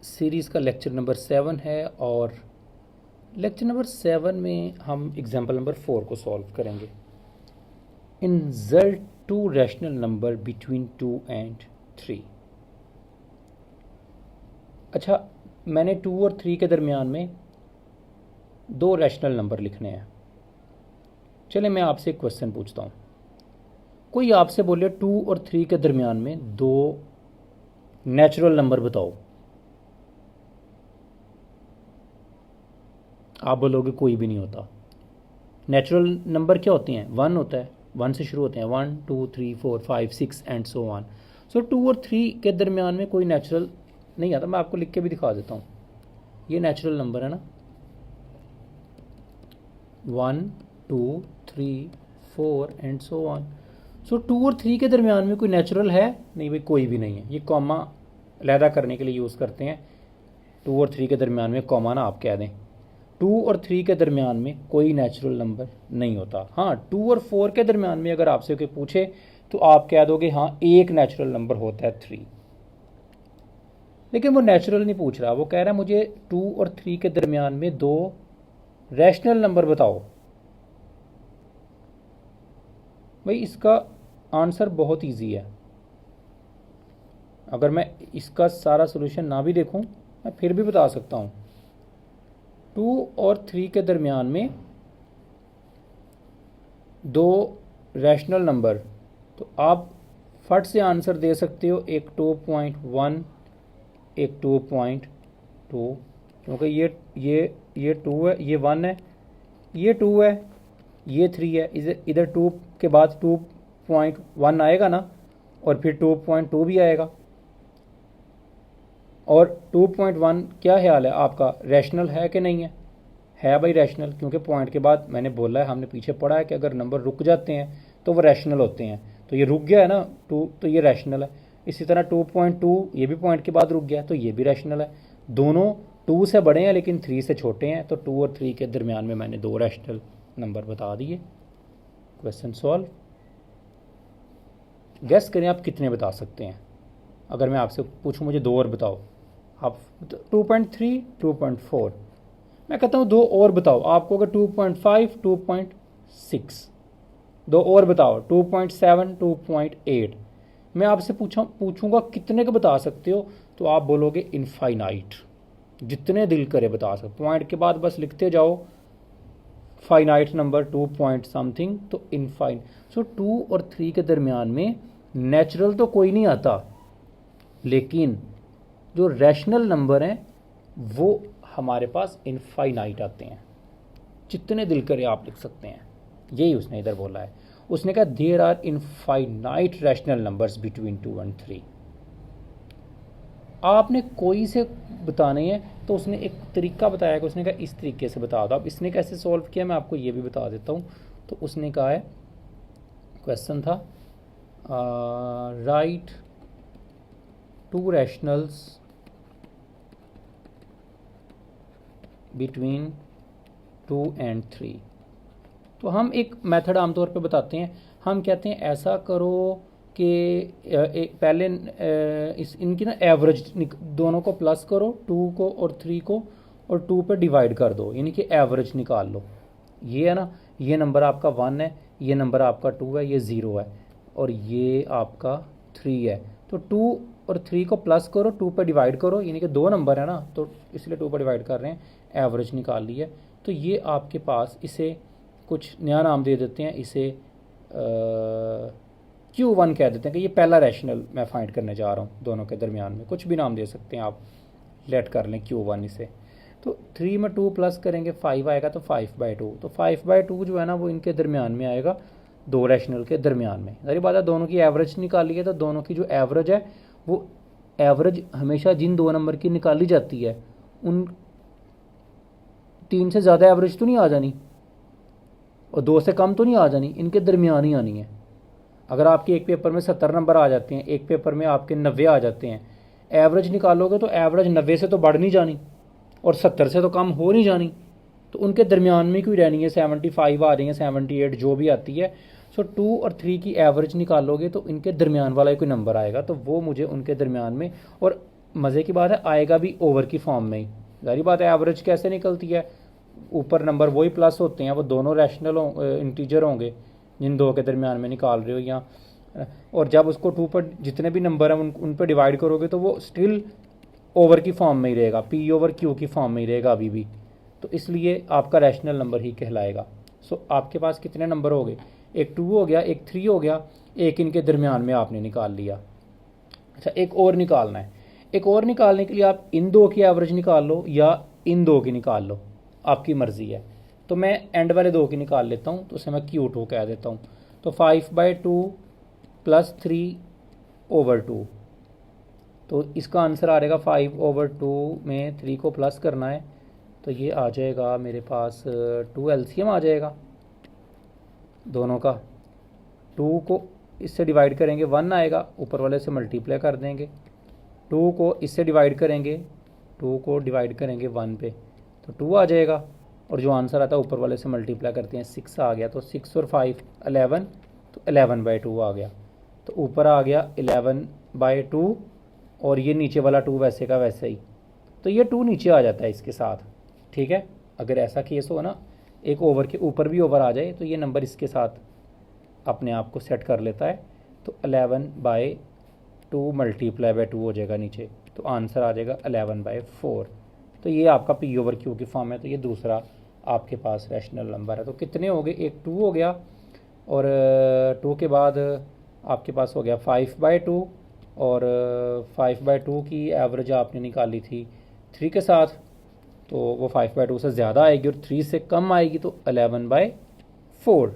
Series का lecture number 7 है और लेक्चर नंबर 7 में हम एग्जाम्पल नंबर 4 को सॉल्व करेंगे। Insert to rational number between 2 and 3। अच्छा, मैंने 2 और 3 के दरमियान में दो रैशनल नंबर लिखने हैं। चले मैं आपसे एक क्वेश्चन पूछता हूँ। कोई आपसे बोले 2 और 3 के दरमियान में दो नेचुरल नंबर बताओ, आप बोलोगे कोई भी नहीं होता। नेचुरल नंबर क्या होते हैं? 1 होता है, 1 से शुरू होते हैं, 1 2 3 4 5 6 एंड सो ऑन। सो 2 और 3 के दरमियान में कोई नेचुरल नहीं आता। मैं आपको लिख के भी दिखा देता हूँ। ये नेचुरल नंबर है ना, 1 2 3 4 एंड सो ऑन। सो 2 और 3 के दरमियान में कोई नेचुरल है नहीं भाई, कोई भी नहीं है। ये कॉमा अलहदा करने के लिए यूज़ करते हैं। 2 और 3 के दरमियान में कॉमा ना आप कह दें। 2 और 3 के दरमियान में कोई नेचुरल नंबर नहीं होता। हाँ, 2 और 4 के दरमियान में अगर आपसे कोई पूछे तो आप कह दोगे हाँ एक नेचुरल नंबर होता है 3। लेकिन वो नेचुरल नहीं पूछ रहा, वो कह रहा है मुझे 2 और 3 के दरमियान में दो रैशनल नंबर बताओ। भाई इसका आंसर बहुत इजी है। अगर मैं इसका सारा सॉल्यूशन ना भी देखूं, मैं फिर भी बता सकता हूं। 2 और 3 के दरमियान में दो रैशनल नंबर, तो आप फट से आंसर दे सकते हो। एक 2.1, एक 2.2, क्योंकि ये 2 है, ये 1 है, ये 2 है, ये 3 है। इधर 2 के बाद 2.1 आएगा ना, और फिर 2.2 भी आएगा। और 2.1 क्या ख्याल है आपका, रैशनल है कि नहीं है? है भाई रैशनल, क्योंकि पॉइंट के बाद मैंने बोला है, हमने पीछे पढ़ा है कि अगर नंबर रुक जाते हैं तो वो रैशनल होते हैं। तो ये रुक गया है ना 2, तो ये रैशनल है। इसी तरह 2.2 ये भी पॉइंट के बाद रुक गया, तो ये भी रैशनल है। दोनों 2 से बड़े हैं लेकिन 3 से छोटे हैं, तो 2 और 3 के दरमियान में मैंने दो रैशनल नंबर बता दिए। Question solve. गेस करें आप कितने बता सकते हैं। अगर मैं आपसे पूछूं मुझे दो और बताओ, आप 2.3 2.4, मैं कहता हूँ दो और बताओ। आपको अगर 2.5 2.6, दो और बताओ 2.7 2.8। मैं आपसे पूछूंगा कितने का बता सकते हो, तो आप बोलोगे इनफाइनाइट, जितने दिल करे बता सकते। पॉइंट के बाद बस लिखते जाओ फाइनाइट नंबर 2 पॉइंट समथिंग, तो इनफाइन। सो 2 और 3 के दरमियान में नेचुरल तो कोई नहीं आता, लेकिन जो रैशनल नंबर हैं वो हमारे पास इनफाइनाइट आते हैं। जितने दिल करे आप लिख सकते हैं। यही उसने इधर बोला है। उसने कहा there are infinite rational numbers between 2 and 3। आपने कोई से बताने हैं तो उसने एक तरीका बताया कि उसने कहा इस तरीके से बता दो। अब इसने कैसे सॉल्व किया मैं आपको ये भी बता देता हूँ। तो उसने कहा है, क्वेश्चन था राइट 2 रैशनल्स बिटवीन 2 एंड 3। तो हम एक मेथड आमतौर पे बताते हैं। हम कहते हैं ऐसा करो कि पहले इनकी ना एवरेज दोनों को प्लस करो, 2 को और 3 को, और 2 पे डिवाइड कर दो, यानी कि एवरेज निकाल लो। ये है ना, ये नंबर आपका 1 है, ये नंबर आपका 2 है, ये 0 है, और ये आपका 3 है। तो 2 और 3 को प्लस करो, 2 पे डिवाइड करो, यानी कि दो नंबर है ना, तो इसलिए 2 पे डिवाइड कर रहे हैं, एवरेज निकाल ली है। तो ये आपके पास, इसे कुछ नया नाम दे देते हैं, इसे Q1 कह देते हैं कि ये पहला रैशनल मैं फाइंड करने जा रहा हूँ। दोनों के दरमियान में कुछ भी नाम दे सकते हैं आप, लेट कर लें Q1 इसे। तो 3 में 2 प्लस करेंगे 5 आएगा, तो 5/2। तो 5/2 जो है ना वो इनके दरमियान में आएगा, दो रैशनल के दरमियान में। सारी बात है, दोनों की एवरेज निकाली है, तो दोनों की जो एवरेज है वो एवरेज हमेशा जिन दो नंबर की निकाली जाती है उन 3 से ज़्यादा एवरेज तो नहीं आ जानी, और 2 से कम तो नहीं आ जानी, इनके दरमियान ही आनी है। अगर आपके एक पेपर में 70 नंबर आ जाते हैं, एक पेपर में आपके 90 आ जाते हैं, एवरेज निकालोगे तो एवरेज 90 से तो बढ़ नहीं जानी और 70 से तो कम हो नहीं जानी, तो उनके दरमियान में क्यों रहनी है। 75 आ रही है, 78 जो भी आती है। सो 2 और 3 की एवरेज निकालोगे तो इनके दरमियान वाला कोई नंबर आएगा, तो वो मुझे उनके दरमियान में, और मज़े की बात है आएगा भी ओवर की फॉर्म में ही। जारी बात है एवरेज कैसे निकलती है, ऊपर नंबर वही प्लस होते हैं, वो दोनों रैशनल इंटीजर होंगे जिन दो के दरमियान में निकाल रहे हो या, और जब उसको टू पर जितने भी नंबर हैं उन पर डिवाइड करोगे तो वो स्टिल ओवर की फॉर्म में ही रहेगा, पी ओवर क्यू की फॉर्म में ही रहेगा अभी भी, तो इसलिए आपका रैशनल नंबर ही कहलाएगा। सो आपके पास कितने नंबर हो गए, एक 2 हो गया, एक 3 हो गया, एक इनके दरमियान में आपने निकाल लिया। अच्छा एक और निकालना है, एक और निकालने के लिए आप इन दो की एवरेज निकाल लो या इन दो की निकाल लो, आपकी मर्ज़ी है। तो मैं एंड वाले दो की निकाल लेता हूँ, तो उसे मैं Q2 कह देता हूँ। तो 5/2 + 3/2, तो इसका आंसर आ रहेगा 5/2 में 3 को प्लस करना है, तो ये आ जाएगा मेरे पास 2 LCM आ जाएगा दोनों का। 2 को इससे डिवाइड करेंगे 1 आएगा, ऊपर वाले से मल्टीप्लाई कर देंगे, 2 को इससे डिवाइड करेंगे, 2 को डिवाइड करेंगे 1 पे तो 2 आ जाएगा, और जो आंसर आता है ऊपर वाले से मल्टीप्लाई करते हैं 6 आ गया, तो 6 और 5 11, तो 11/2 आ गया। तो ऊपर आ गया 11/2 और ये नीचे वाला 2 वैसे का वैसे ही, तो ये 2 नीचे आ जाता है इसके साथ। ठीक है, अगर ऐसा केस हो ना एक ओवर के ऊपर भी ओवर आ जाए तो ये नंबर इसके साथ अपने आप को सेट कर लेता है, तो 11/2 × 2 हो जाएगा नीचे, तो आंसर आ जाएगा 11/4। तो ये आपका पी ओवर क्यू की फॉर्म है, तो ये दूसरा आपके पास रैशनल नंबर है। तो कितने हो गए, एक 2 हो गया, और 2 के बाद आपके पास हो गया 5/2, और 5/2 की एवरेज आपने निकाली थी 3 के साथ, तो वो 5/2 से ज़्यादा आएगी और 3 से कम आएगी, तो 11/4,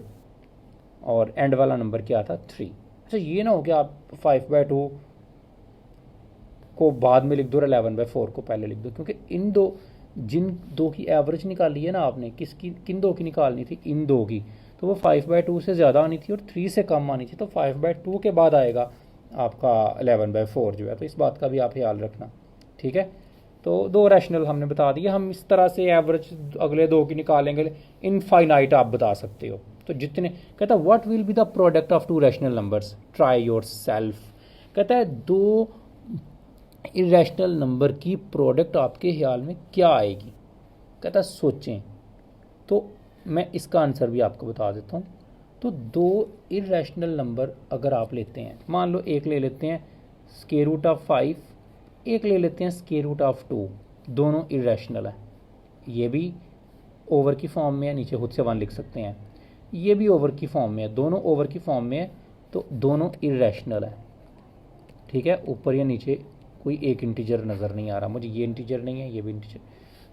और एंड वाला नंबर क्या था 3। अच्छा ये ना हो कि आप 5/2 को बाद में लिख दो और 11/4 को पहले लिख दो, क्योंकि इन दो जिन दो की एवरेज निकाली है ना आपने, किसकी किन दो की निकालनी थी, इन दो की, तो वो 5/2 से ज़्यादा आनी थी और 3 से कम आनी थी, तो 5/2 के बाद आएगा आपका 11/4 जो है, तो इस बात का भी आप ख्याल रखना। ठीक है, तो दो रैशनल हमने बता दिए, हम इस तरह से एवरेज अगले दो की निकालेंगे, इनफाइनाइट आप बता सकते हो। तो जितने कहता है what will be the product of 2 rational numbers, try your self. कहता है 2 इरेशनल नंबर की प्रोडक्ट आपके ख्याल में क्या आएगी, कहता है सोचें। तो मैं इसका आंसर भी आपको बता देता हूँ। तो 2 इरेशनल नंबर अगर आप लेते हैं, मान लो एक ले लेते हैं √5, एक ले लेते हैं √2, दोनों इरेशनल है, ये भी ओवर की फॉर्म में है, नीचे खुद से 1 लिख सकते हैं, ये भी ओवर की फॉर्म में है, दोनों ओवर की फॉर्म में है, तो दोनों इरेशनल है। ठीक है, ऊपर या नीचे कोई एक इंटीजर नज़र नहीं आ रहा मुझे, ये इंटीजर नहीं है, ये भी इंटीजर।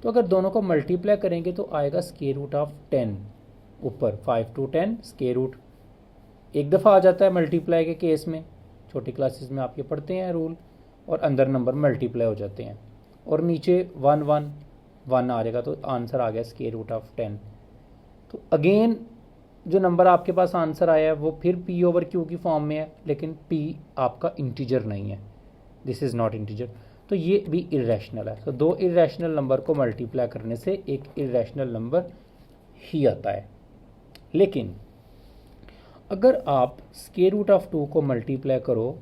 तो अगर दोनों को मल्टीप्लाई करेंगे तो आएगा √10, ऊपर 5 to 10 स्क्वायर रूट एक दफ़ा आ जाता है मल्टीप्लाई के केस में, छोटी क्लासेस में आप ये पढ़ते हैं रूल, और अंदर नंबर मल्टीप्लाई हो जाते हैं, और नीचे 1 1 1 आ जाएगा, तो आंसर आ गया √10। तो अगेन जो नंबर आपके पास आंसर आया है वो फिर पी ओवर क्यू की फॉर्म में है, लेकिन पी आपका इंटीजर नहीं है, दिस इज़ नॉट इंटीजर, तो ये भी इरेशनल है। तो 2 इरेशनल नंबर को मल्टीप्लाई करने से एक इरेशनल नंबर ही आता है। लेकिन अगर आप √2 को मल्टीप्लाई करो,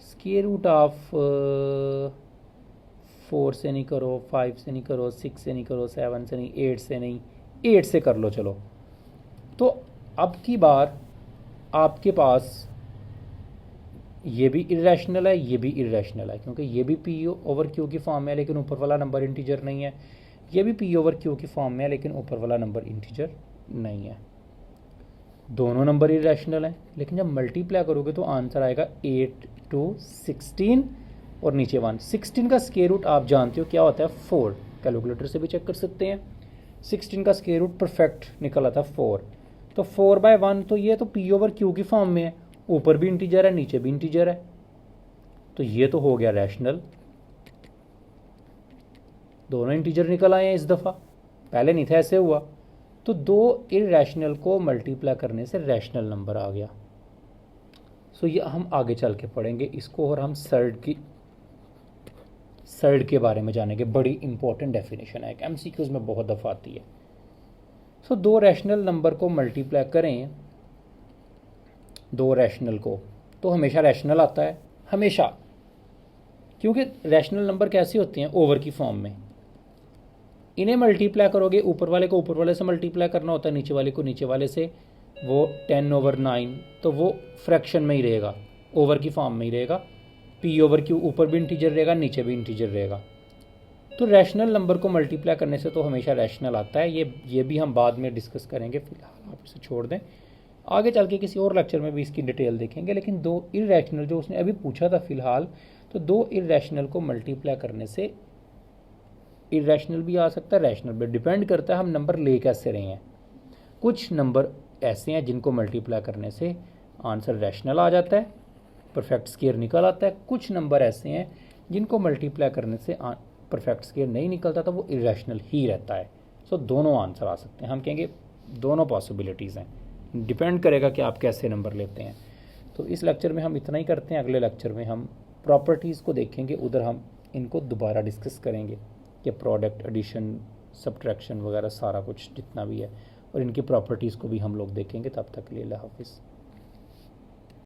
√4 से नहीं करो, 5 से नहीं करो, 6 से नहीं करो, 7 से नहीं, 8 से नहीं, 8 से कर लो चलो, तो अब की बार आपके पास ये भी इरेशनल है, ये भी इरेशनल है, क्योंकि ये भी पी ओवर क्यू की फॉर्म में है लेकिन ऊपर वाला नंबर इंटीजर नहीं है, ये भी पी ओवर क्यू की फॉर्म में है लेकिन ऊपर वाला नंबर इंटीजर नहीं है, दोनों नंबर इरेशनल हैं। लेकिन जब मल्टीप्लाई करोगे तो आंसर आएगा 8 to 16 और नीचे 1। 16 का स्क्वायर रूट आप जानते हो क्या होता है 4, कैलकुलेटर से भी चेक कर सकते हैं, 16 का स्क्वायर रूट परफेक्ट निकला था 4, तो 4/1, तो ये तो पी ओवर क्यू की फॉर्म में है, ऊपर भी इंटीजर है नीचे भी इंटीजर है, तो ये तो हो गया रैशनल, दोनों इंटीजर निकल आए हैं इस दफ़ा, पहले नहीं था ऐसे हुआ। तो 2 इरेशनल को मल्टीप्लाई करने से रैशनल नंबर आ गया। सो ये हम आगे चल के पढ़ेंगे इसको, और हम सर्ड के बारे में जानेंगे, बड़ी इंपॉर्टेंट डेफिनेशन है, एमसीक्यूज में बहुत दफ़ा आती है। सो 2 रैशनल नंबर को मल्टीप्लाई करें, 2 रैशनल को, तो हमेशा रैशनल आता है, हमेशा, क्योंकि रैशनल नंबर कैसे होते हैं ओवर की फॉर्म में, इन्हें मल्टीप्लाई करोगे, ऊपर वाले को ऊपर वाले से मल्टीप्लाई करना होता है, नीचे वाले को नीचे वाले से, वो 10/9, तो वो फ्रैक्शन में ही रहेगा, ओवर की फॉर्म में ही रहेगा, पी ओवर क्यू, ऊपर भी इंटीजर रहेगा नीचे भी इंटीजर रहेगा। तो रैशनल नंबर को मल्टीप्लाई करने से तो हमेशा रैशनल आता है, ये भी हम बाद में डिस्कस करेंगे, फिलहाल आप इसे छोड़ दें, आगे चल के किसी और लेक्चर में भी इसकी डिटेल देखेंगे। लेकिन दो इररेशनल जो उसने अभी पूछा था फिलहाल, तो दो इररेशनल को मल्टीप्लाई करने से इररेशनल भी आ सकता है, रैशनल भी, डिपेंड करता है हम नंबर ले कैसे रहे हैं। कुछ नंबर ऐसे हैं जिनको मल्टीप्लाई करने से आंसर रैशनल आ जाता है, परफेक्ट स्क्वायर निकल आता है, कुछ नंबर ऐसे हैं जिनको मल्टीप्लाई करने से परफेक्ट स्क्वायर नहीं निकलता, तो वो इररेशनल ही रहता है। सो दोनों आंसर आ सकते हैं, हम कहेंगे दोनों पॉसिबिलिटीज़ हैं, डिपेंड करेगा कि आप कैसे नंबर लेते हैं। तो इस लेक्चर में हम इतना ही करते हैं, अगले लेक्चर में हम प्रॉपर्टीज़ को देखेंगे, उधर हम इनको दोबारा डिस्कस करेंगे कि प्रोडक्ट, एडिशन, सब्ट्रैक्शन वगैरह सारा कुछ जितना भी है, और इनकी प्रॉपर्टीज़ को भी हम लोग देखेंगे। तब तक के लिए अल्लाह हाफिज़।